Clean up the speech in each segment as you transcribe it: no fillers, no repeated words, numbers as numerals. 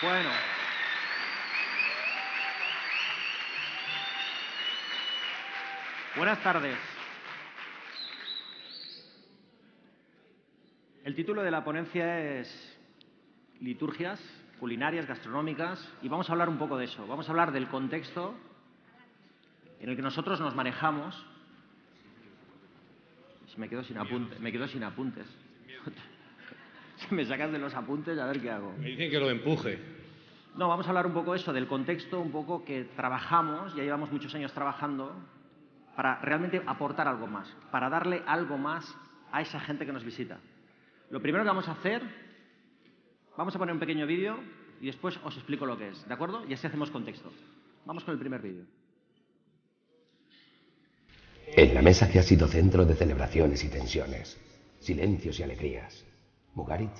Bueno. Buenas tardes. El título de la ponencia es Liturgias culinarias, gastronómicas, y vamos a hablar un poco de eso. Vamos a hablar del contexto en el que nosotros nos manejamos. Me quedo sin apuntes. Si me sacas de los apuntes, a ver qué hago. Me dicen que lo empuje. No, vamos a hablar un poco eso, del contexto, un poco que trabajamos, ya llevamos muchos años trabajando, para realmente aportar algo más, para darle algo más a esa gente que nos visita. Lo primero que vamos a hacer, vamos a poner un pequeño vídeo y después os explico lo que es, ¿de acuerdo? Y así hacemos contexto. Vamos con el primer vídeo. En la mesa que ha sido centro de celebraciones y tensiones, silencios y alegrías, Mugarit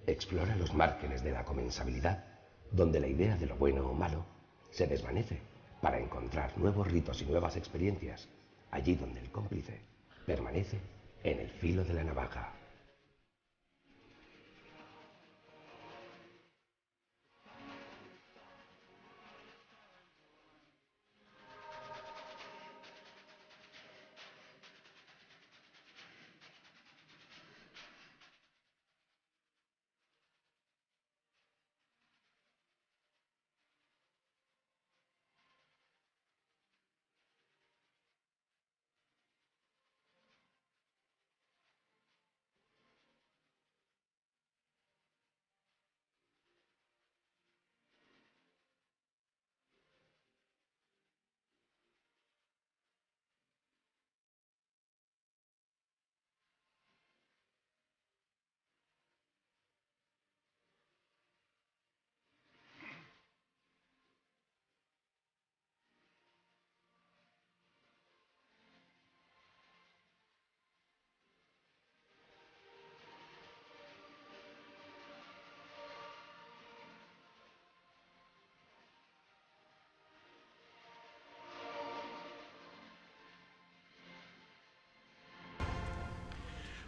explora los márgenes de la comensabilidad, donde la idea de lo bueno o malo se desvanece para encontrar nuevos ritos y nuevas experiencias, allí donde el cómplice permanece en el filo de la navaja.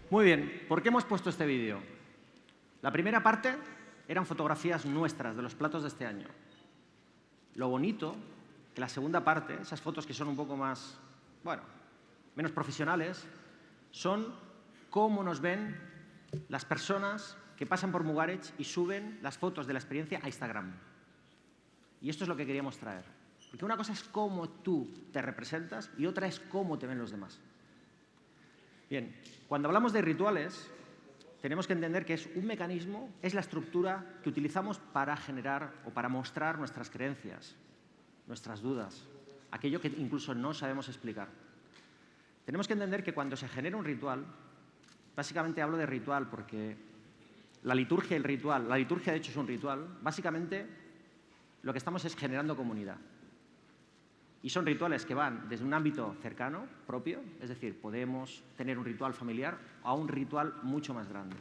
Muy bien, ¿por qué hemos puesto este vídeo? La primera parte eran fotografías nuestras de los platos de este año. Lo bonito, que la segunda parte, esas fotos que son un poco más, bueno, menos profesionales, son cómo nos ven las personas que pasan por Mugaritz y suben las fotos de la experiencia a Instagram. Y esto es lo que queríamos traer. Porque una cosa es cómo tú te representas y otra es cómo te ven los demás. Bien, cuando hablamos de rituales, tenemos que entender que es un mecanismo, es la estructura que utilizamos para generar o para mostrar nuestras creencias, nuestras dudas, aquello que incluso no sabemos explicar. Tenemos que entender que cuando se genera un ritual, básicamente hablo de ritual porque la liturgia y el ritual, la liturgia de hecho es un ritual, básicamente lo que estamos es generando comunidad. Y son rituales que van desde un ámbito cercano, propio, es decir, podemos tener un ritual familiar, a un ritual mucho más grande.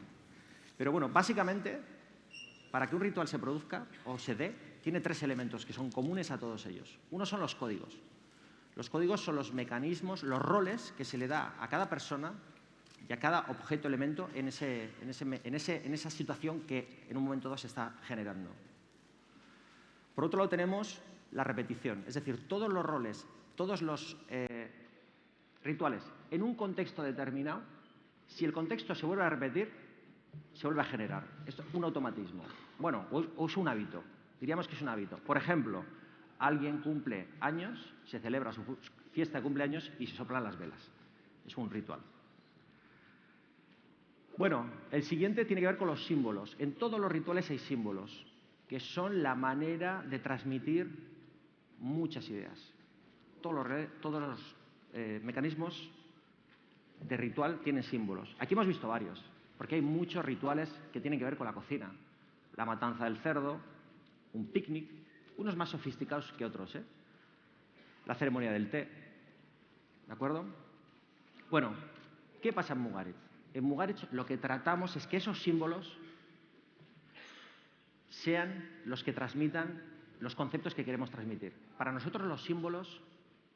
Pero bueno, básicamente, para que un ritual se produzca o se dé, tiene tres elementos que son comunes a todos ellos. Uno son los códigos. Los códigos son los mecanismos, los roles que se le da a cada persona y a cada objeto, elemento en esa situación que en un momento dado se está generando. Por otro lado tenemos la repetición, es decir, todos los roles, todos los rituales en un contexto determinado, si el contexto se vuelve a repetir, se vuelve a generar. Esto es un automatismo. Bueno, o es un hábito. Diríamos que es un hábito. Por ejemplo, alguien cumple años, se celebra su fiesta de cumpleaños y se soplan las velas. Es un ritual. Bueno, el siguiente tiene que ver con los símbolos. En todos los rituales hay símbolos, que son la manera de transmitir muchas ideas. Todos los mecanismos de ritual tienen símbolos. Aquí hemos visto varios, porque hay muchos rituales que tienen que ver con la cocina. La matanza del cerdo, un picnic, unos más sofisticados que otros, ¿eh? La ceremonia del té, ¿de acuerdo? Bueno, ¿qué pasa en Mugaritz? En Mugaritz lo que tratamos es que esos símbolos sean los que transmitan los conceptos que queremos transmitir. Para nosotros los símbolos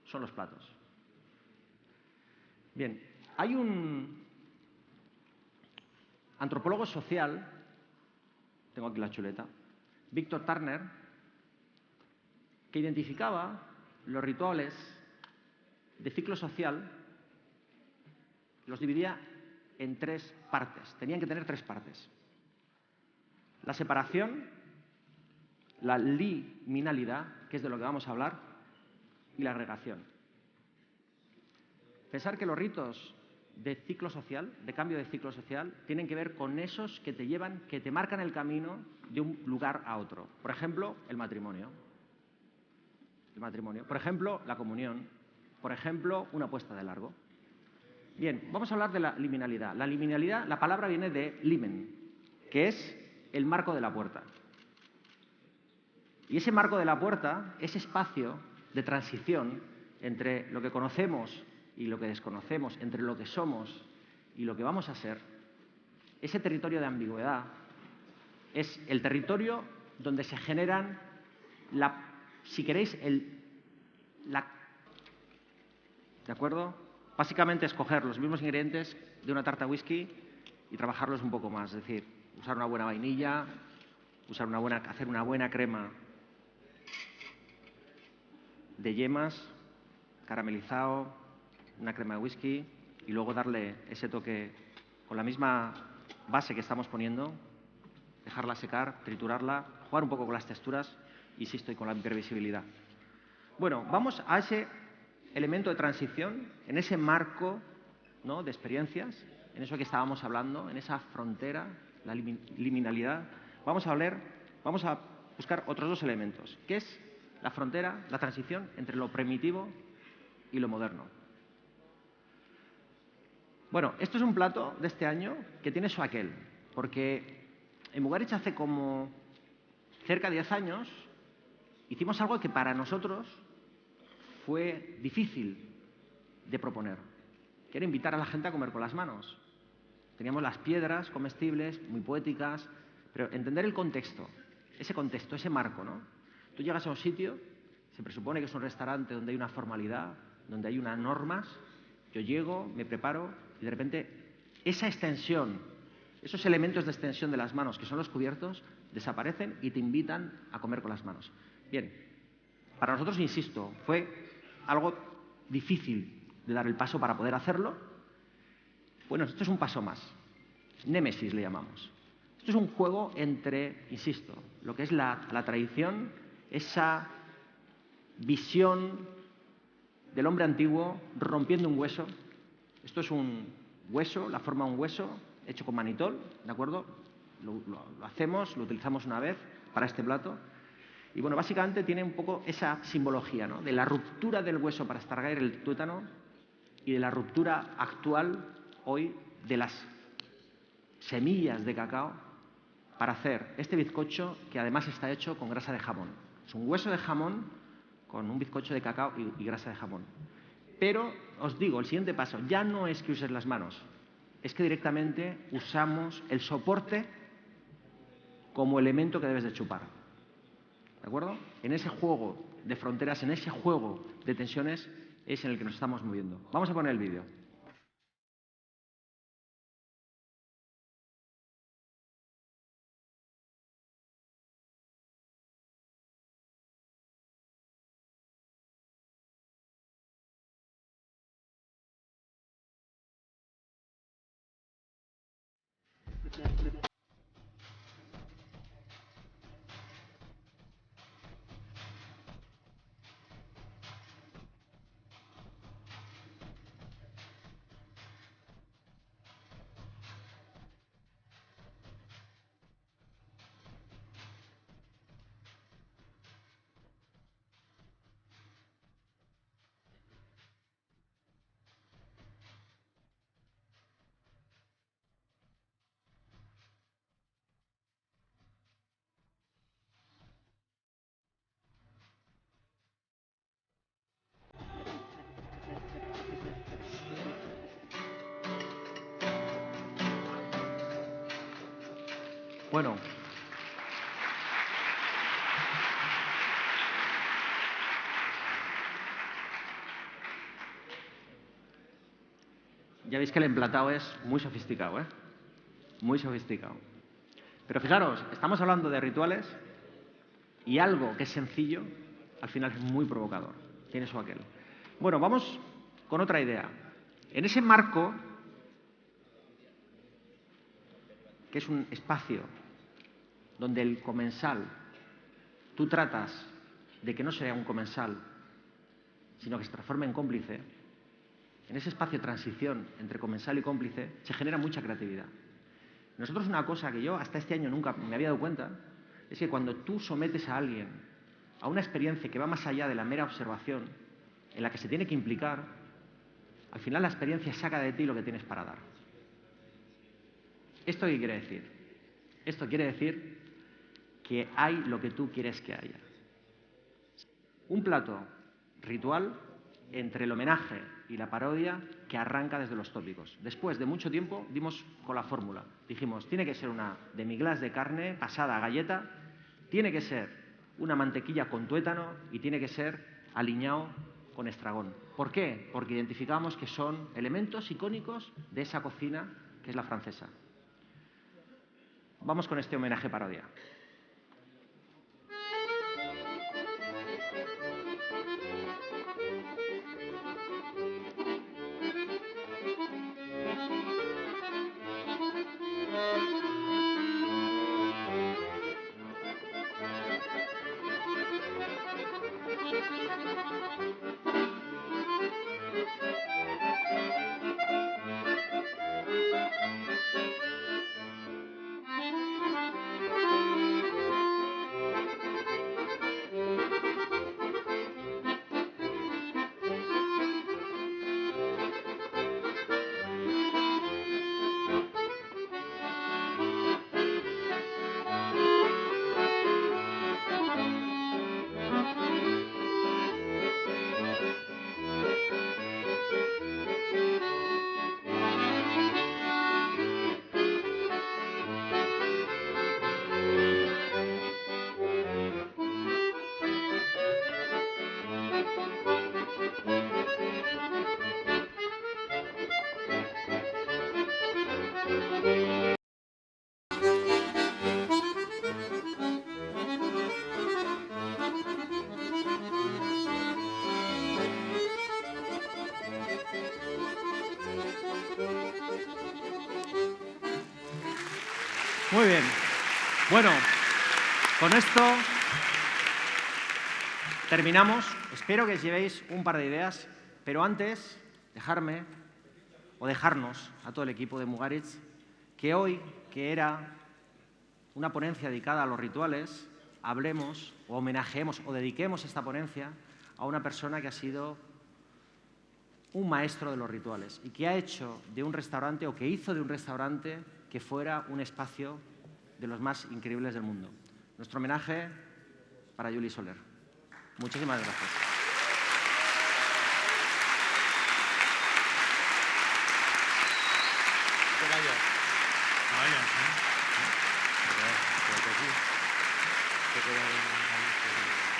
son los platos. Bien, hay un antropólogo social, tengo aquí la chuleta, Víctor Turner, que identificaba los rituales de ciclo social, los dividía en 3 partes. Tenían que tener 3 partes. La separación, la liminalidad, que es de lo que vamos a hablar, y la agregación. Pensar que los ritos de ciclo social, de cambio de ciclo social, tienen que ver con esos que te llevan, que te marcan el camino de un lugar a otro. Por ejemplo, el matrimonio. Por ejemplo, la comunión. Por ejemplo, una puesta de largo. Bien, vamos a hablar de la liminalidad. La liminalidad, la palabra viene de limen, que es el marco de la puerta. Y ese marco de la puerta, ese espacio de transición entre lo que conocemos y lo que desconocemos, entre lo que somos y lo que vamos a ser, ese territorio de ambigüedad es el territorio donde se generan, si queréis, ¿de acuerdo? Básicamente escoger los mismos ingredientes de una tarta whisky y trabajarlos un poco más. Es decir, usar una buena vainilla, hacer una buena crema de yemas, caramelizado, una crema de whisky y luego darle ese toque con la misma base que estamos poniendo, dejarla secar, triturarla, jugar un poco con las texturas, insisto, y con la imprevisibilidad. Bueno, vamos a ese elemento de transición, en ese marco, ¿no?, de experiencias, en eso que estábamos hablando, en esa frontera, la liminalidad. Vamos a buscar otros 2 elementos, que es la frontera, la transición entre lo primitivo y lo moderno. Bueno, esto es un plato de este año que tiene su aquel, porque en Mugaritz hace como cerca de 10 años hicimos algo que para nosotros fue difícil de proponer, que era invitar a la gente a comer con las manos. Teníamos las piedras comestibles, muy poéticas, pero entender el contexto, ese marco, ¿no? Tú llegas a un sitio, se presupone que es un restaurante donde hay una formalidad, donde hay unas normas. Yo llego, me preparo y de repente esa extensión, esos elementos de extensión de las manos, que son los cubiertos, desaparecen y te invitan a comer con las manos. Bien, para nosotros, insisto, fue algo difícil de dar el paso para poder hacerlo. Bueno, esto es un paso más. Némesis le llamamos. Esto es un juego entre, insisto, lo que es la tradición, esa visión del hombre antiguo rompiendo un hueso. Esto es un hueso, la forma de un hueso, hecho con manitol, ¿de acuerdo? Lo hacemos, lo utilizamos una vez para este plato. Y bueno, básicamente tiene un poco esa simbología, ¿no?, de la ruptura del hueso para extraer el tuétano y de la ruptura actual, hoy, de las semillas de cacao para hacer este bizcocho, que además está hecho con grasa de jamón. Es un hueso de jamón con un bizcocho de cacao y grasa de jamón. Pero, os digo, el siguiente paso ya no es que uses las manos, es que directamente usamos el soporte como elemento que debes de chupar. ¿De acuerdo? En ese juego de fronteras, en ese juego de tensiones, es en el que nos estamos moviendo. Vamos a poner el vídeo. Bueno, ya veis que el emplatado es muy sofisticado, ¿eh? Muy sofisticado. Pero fijaros, estamos hablando de rituales, Y algo que es sencillo, al final es muy provocador. Tiene eso aquel. Bueno, vamos con otra idea. En ese marco, que es un espacio donde el comensal, tú tratas de que no sea un comensal, sino que se transforme en cómplice, en ese espacio de transición entre comensal y cómplice se genera mucha creatividad. Nosotros una cosa que yo hasta este año nunca me había dado cuenta es que cuando tú sometes a alguien a una experiencia que va más allá de la mera observación, en la que se tiene que implicar, al final la experiencia saca de ti lo que tienes para dar. ¿Esto qué quiere decir? Esto quiere decir que hay lo que tú quieres que haya. Un plato ritual entre el homenaje y la parodia que arranca desde los tópicos. Después de mucho tiempo dimos con la fórmula. Dijimos, tiene que ser una demi-glace de carne pasada a galleta, tiene que ser una mantequilla con tuétano y tiene que ser aliñado con estragón. ¿Por qué? Porque identificamos que son elementos icónicos de esa cocina que es la francesa. Vamos con este homenaje parodia. Muy bien. Bueno, con esto terminamos. Espero que os llevéis un par de ideas, pero antes, dejarme o dejarnos a todo el equipo de Mugaritz que hoy, que era una ponencia dedicada a los rituales, hablemos o homenajeemos o dediquemos esta ponencia a una persona que ha sido un maestro de los rituales y que ha hecho de un restaurante o que hizo de un restaurante que fuera un espacio de los más increíbles del mundo. Nuestro homenaje para Juli Soler. Muchísimas gracias. Vaya, ¿eh?